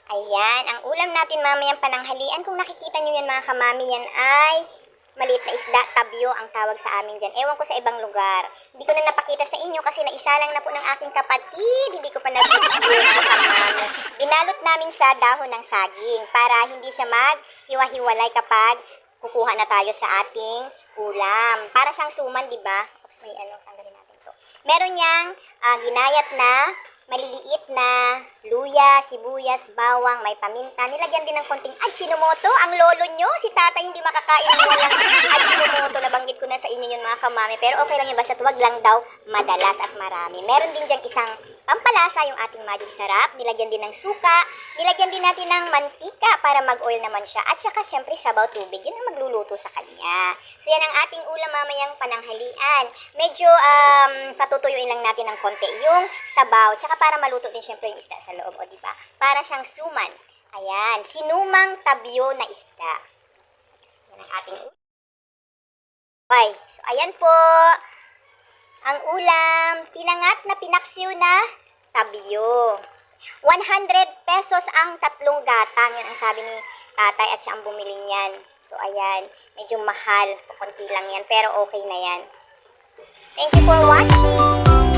Ayan, ang ulam natin mamayang pananghalian, kung nakikita nyo yan mga kamami, yan ay maliit na isda, tabyo ang tawag sa amin dyan. Ewan ko sa ibang lugar. Hindi ko na napakita sa inyo kasi naisa lang na po ng aking kapatid. Hindi ko pa nabibigyan mga kamami. Binalot namin sa dahon ng saging para hindi siya maghiwa-hiwalay kapag kukuha na tayo sa ating ulam. Para siyang suman, di ba? Oops, may tanggalin natin to. Meron niyang ginayat na maliliit na luya, sibuyas, bawang, may paminta. Nilagyan din ng konting Ajinomoto. Ang lolo nyo, si tatay hindi makakain ng walang Ajinomoto. Nabanggit ko na sa inyo yun mga kamami. Pero okay lang yun, basta wag lang daw madalas at marami. Meron din dyan isang pampalasa yung ating magic sarap. Nilagyan din ng suka. Nilagyan din natin ng mantika para mag-oil naman siya. At saka syempre sabaw tubig. Yun ang magluluto sa kanya. So yan ang ating ulam mamayang pananghalian. Medyo patutuyuin lang natin ng konti yung sabaw. Tsaka para maluto din syempre yung isda sa loob, o diba? Para siyang suman. Ayan, sinumang tabyo na isda. Yan ang ating ulam. Okay, so ayan po. Ang ulam, pinangat na pinaksiw na tabyo. 100 pesos ang tatlong gatang. Yan ang sabi ni tatay at siya ang bumili niyan. So ayan, medyo mahal. Konti lang yan, pero okay na yan. Thank you for watching.